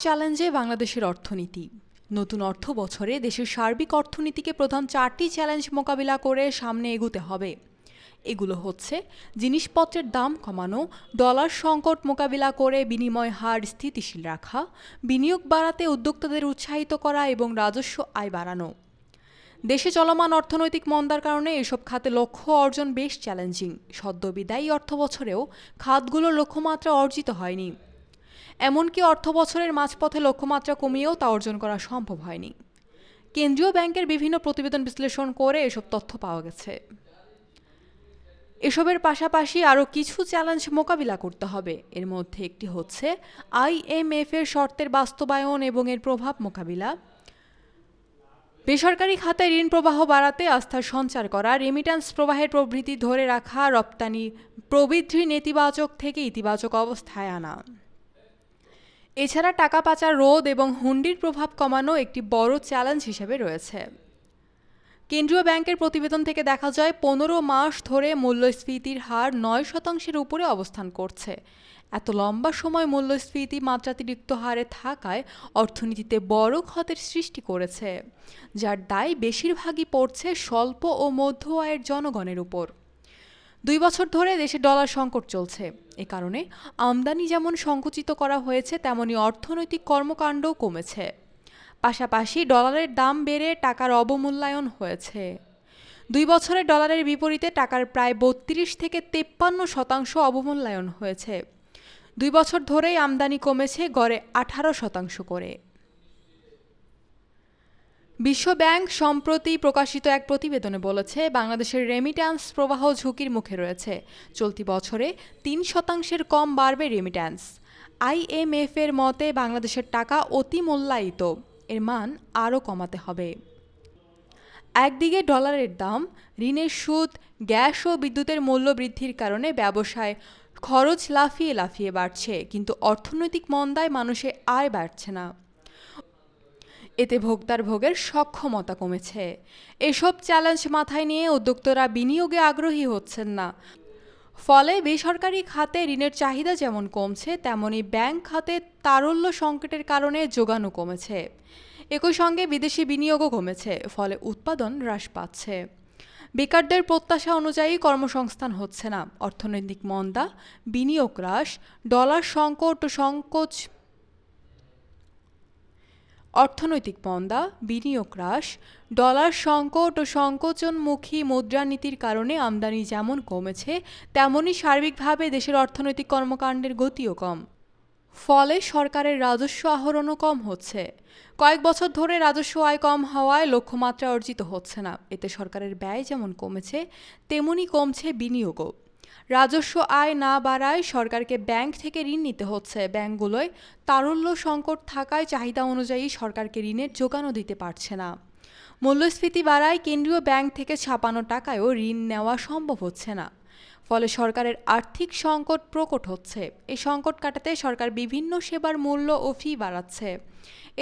চ্যালেঞ্জে বাংলাদেশের অর্থনীতি। নতুন অর্থ বছরে দেশের সার্বিক অর্থনীতিকে প্রধান 4টি চ্যালেঞ্জ মোকাবিলা করে সামনে এগুতে হবে। এগুলো হচ্ছে জিনিসপত্রের দাম কমানো, ডলার সংকট মোকাবিলা করে বিনিময় হার স্থিতিশীল রাখা, বিনিয়োগ বাড়াতে উদ্যোক্তাদের উৎসাহিত করা এবং রাজস্ব আয় বাড়ানো। দেশে চলমান অর্থনৈতিক মন্দার কারণে এসব খাতে লক্ষ্য অর্জন বেশ চ্যালেঞ্জিং। সদ্যবিদায়ী অর্থবছরেও খাতগুলোর লক্ষ্যমাত্রা অর্জিত হয়নি। এমনকি অর্থবছরের মাঝপথে লক্ষ্যমাত্রা কমিয়েও তা অর্জন করা সম্ভব হয়নি। কেন্দ্রীয় ব্যাংকের বিভিন্ন প্রতিবেদন বিশ্লেষণ করে এসব তথ্য পাওয়া গেছে। এসবের পাশাপাশি আরও কিছু চ্যালেঞ্জ মোকাবিলা করতে হবে। এর মধ্যে একটি হচ্ছে IMF এর শর্তের বাস্তবায়ন এবং এর প্রভাব মোকাবিলা, বেসরকারি খাতে ঋণ প্রবাহ বাড়াতে আস্থার সঞ্চার করা, রেমিট্যান্স প্রবাহের প্রবৃদ্ধি ধরে রাখা, রপ্তানি প্রবৃদ্ধি নেতিবাচক থেকে ইতিবাচক অবস্থায় আনা। এছাড়া টাকা পাচার রোধ এবং হুন্ডির প্রভাব কমানো একটি বড় চ্যালেঞ্জ হিসেবে রয়েছে। কেন্দ্রীয় ব্যাংকের প্রতিবেদন থেকে দেখা যায় 15 মাস ধরে মূল্যস্ফীতির হার 9%-এর উপরে অবস্থান করছে। এত লম্বা সময় মূল্যস্ফীতি মাত্রাতিরিক্ত হারে থাকায় অর্থনীতিতে বড় ক্ষতের সৃষ্টি করেছে, যার দায় বেশিরভাগই পড়ছে স্বল্প ও মধ্য আয়ের জনগণের উপর। 2 বছর ধরে দেশে ডলার সংকট চলছে। এ কারণে আমদানি যেমন সংকুচিত করা হয়েছে, তেমনি অর্থনৈতিক কর্মকাণ্ডও কমেছে। পাশাপাশি ডলারের দাম বেড়ে টাকার অবমূল্যায়ন হয়েছে। 2 বছরে ডলারের বিপরীতে টাকার প্রায় 32 থেকে 53% অবমূল্যায়ন হয়েছে। 2 বছর ধরেই আমদানি কমেছে গড়ে 18% করে। বিশ্ব ব্যাংক সম্প্রতি প্রকাশিত এক প্রতিবেদনে বলেছে, বাংলাদেশের রেমিট্যান্স প্রবাহ ঝুঁকির মুখে রয়েছে। চলতি বছরে 3% কম বাড়বে রেমিট্যান্স। IMF এর মতে বাংলাদেশের টাকা অতি মূল্যায়িত, এর মান আরও কমাতে হবে। একদিকে ডলারের দাম, ঋণের সুদ, গ্যাস ও বিদ্যুতের মূল্য বৃদ্ধির কারণে ব্যবসায় খরচ লাফিয়ে লাফিয়ে বাড়ছে, কিন্তু অর্থনৈতিক মন্দায় মানুষের আয় বাড়ছে না। এতে ভোক্তার ভোগের সক্ষমতা কমেছে। এসব চ্যালেঞ্জ মাথায় নিয়ে উদ্যোক্তারা বিনিয়োগে আগ্রহী হচ্ছেন না। ফলে বেসরকারি খাতে ঋণের চাহিদা যেমন কমছে, তেমনি ব্যাংক খাতে তারল্য সংকটের কারণে যোগানও কমেছে। একই সঙ্গে বিদেশি বিনিয়োগও কমেছে, ফলে উৎপাদন হ্রাস পাচ্ছে। বেকারদের প্রত্যাশা অনুযায়ী কর্মসংস্থান হচ্ছে না। অর্থনৈতিক মন্দা, বিনিয়োগ হ্রাস, ডলার সংকট ও সংকোচনমুখী মুদ্রানীতির কারণে আমদানি যেমন কমেছে, তেমনি সার্বিকভাবে দেশের অর্থনৈতিক কর্মকাণ্ডের গতিও কম। ফলে সরকারের রাজস্ব আহরণও কম হচ্ছে। কয়েক বছর ধরে রাজস্ব আয় কম হওয়ায় লক্ষ্যমাত্রা অর্জিত হচ্ছে না। এতে সরকারের ব্যয় যেমন কমেছে, তেমনি কমছে বিনিয়োগও। রাজস্ব আয় না বাড়ায় সরকারকে ব্যাংক থেকে ঋণ নিতে হচ্ছে। ব্যাংকগুলোয় তারল্য সংকট থাকায় চাহিদা অনুযায়ী সরকারকে ঋণের যোগানও দিতে পারছে না। মূল্যস্ফীতি বাড়ায় কেন্দ্রীয় ব্যাংক থেকে ছাপানো টাকায়ও ঋণ নেওয়া সম্ভব হচ্ছে না। ফলে সরকারের আর্থিক সংকট প্রকট হচ্ছে। এই সংকট কাটাতে সরকার বিভিন্ন সেবার মূল্য ও ফি বাড়াচ্ছে।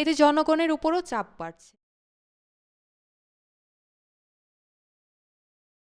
এতে জনগণের উপরও চাপ বাড়ছে।